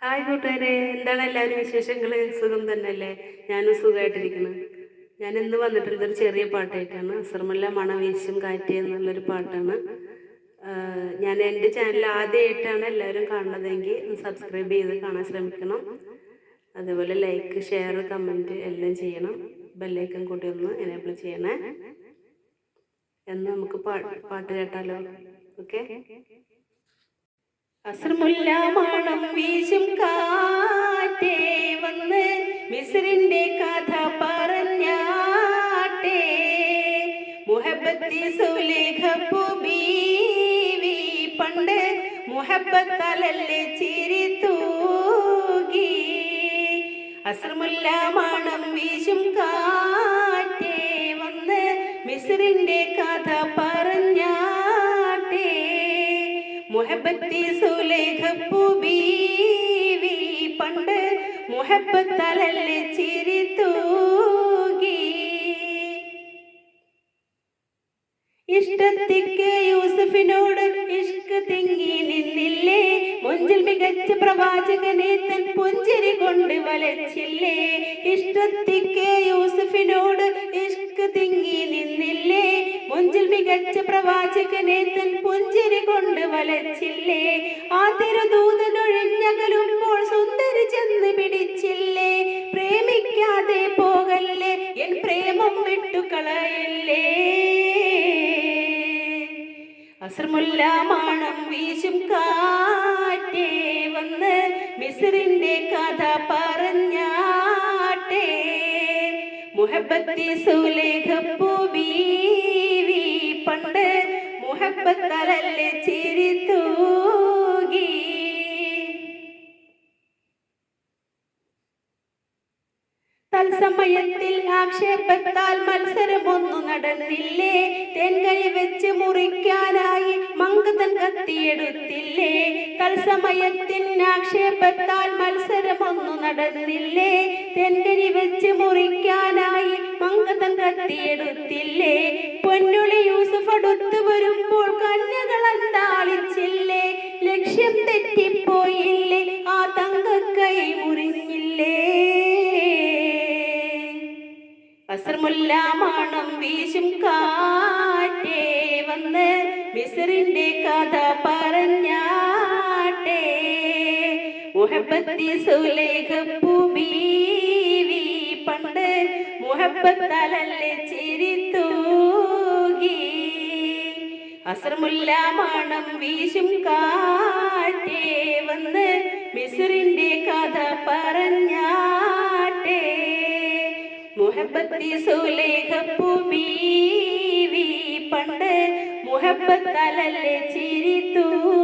Hi കൂട്ടുകാരെ, എന്താണ് എല്ലാവരും വിശേഷങ്ങൾ? സുഖം തന്നെയല്ലേ? ഞാനും സുഖമായിട്ടിരിക്കുന്നു. ഞാൻ ഇന്ന് വന്നിട്ടുള്ളത് ഒരു ചെറിയ പാട്ടായിട്ടാണ്. അസർമല്ല മണവീശും കാറ്റ് എന്നുള്ളൊരു പാട്ടാണ്. ഞാൻ എൻ്റെ ചാനൽ ആദ്യമായിട്ടാണ് എല്ലാവരും കാണുന്നതെങ്കിൽ സബ്സ്ക്രൈബ് ചെയ്ത് കാണാൻ ശ്രമിക്കണം. അതുപോലെ ലൈക്ക്, ഷെയർ, കമൻറ്റ് എല്ലാം ചെയ്യണം. ബെല്ലൈക്കൺ കൂടി ഒന്ന് എനേബിൾ ചെയ്യണേ. എന്ന് നമുക്ക് പാട്ട് കേട്ടാലോ? ഓക്കെ. അസ്രമുല്ല മണം വീശും കാറ്റേ വന്ന് മിസ്രിന്റെ കഥ പറഞ്ഞാട്ടേ. മുഹബത്തി സുലേഖപ്പു ബീവി പണ്ട് മുഹബത്തലല്ലേ ചിരി തൂകി. അസ്രമുല്ല മണം വീശും കാറ്റേ വന്ന് മിസ്രിന്റെ കഥ പറഞ്ഞാട്ടേ. മുഹബത്തി സുലേഖപ്പു ബീവി പണ്ട് മുഹബത്തലല്ലേ ചിരി തൂകി. ഇഷ്ടത്തിക്ക് യൂസഫിനോട് ഇഷ്ക് തിങ്ങി നിന്നില്ലേ. മൊഞ്ചിൽ മികച്ച പ്രവാചകനെ തൻ പുഞ്ചിരി കൊണ്ട് വലച്ചില്ലേ. ഇഷ്ടത്തിക്ക് യൂസഫിനോട് ഇഷ്ക് തിങ്ങി നിന്നില്ലേ. മൊഞ്ചിൽ മികച്ച പ്രവാചകനെ തൻ പുഞ്ചിരി കൊണ്ട് വലച്ചില്ലേ. ആ തിരുദൂതനൊഴിഞ്ഞകലുമ്പോൾ സുന്ദരി ചെന്ന് പിടിച്ചില്ലേ. പ്രേമിക്കാതെ പോകല്ലേ, എൻ പ്രേമം വിട്ടുകളയല്ലേ. അസ്രമുല്ല മണം വീശും കാറ്റേ വന്ന് മിസ്രിന്റെ കഥ പറഞ്ഞാട്ടേ. മുഹബത്തി സുലേഖപ്പു ബീവി പണ്ട് മുഹബത്തലല്ലേ ചിരി തൂകി. തത്സമയത്തിൽ ആക്ഷേപത്താൽ മത്സരമൊന്നു നടന്നില്ലേ. തെൻകൈ വെച്ച് മുറിക്കാനായി മങ്കതൻ കത്തിയെടുത്തില്ലേ. തത്സമയത്തിൽ ആക്ഷേപത്താൽ മത്സരമൊന്നു നടന്നില്ലേ. തെൻകൈ വെച്ച് മുറിക്കാനായി മങ്കതൻ കത്തിയെടുത്തില്ലേ. പൊന്നുളി യൂസുഫ് അടുത്തു വരുമ്പോൾ കന്യകൾ അന്താളിച്ചില്ലേ. ലക്ഷ്യം തെറ്റിപ്പോയില്ലേ, ആ തങ്കക്കൈ മുറിഞ്ഞില്ലേ. അസ്രമുല്ല മണം വീശും കാറ്റേ വന്ന് മിസ്രിന്റെ കഥ പറഞ്ഞാട്ടേ. മുഹബത്തി സുലേഖപ്പു ബീവി പണ്ട് മുഹബത്തലല്ലേ ചിരി തൂകി. അസ്രമുല്ല മണം വീശും കാറ്റേ വന്ന് മിസ്രിന്റെ കഥ പറഞ്ഞാട്ടേ. മുഹബത്തി സുലേഖപ്പു ബീവി പണ്ട് മുഹബത്തലല്ലേ ചിരി തൂകി.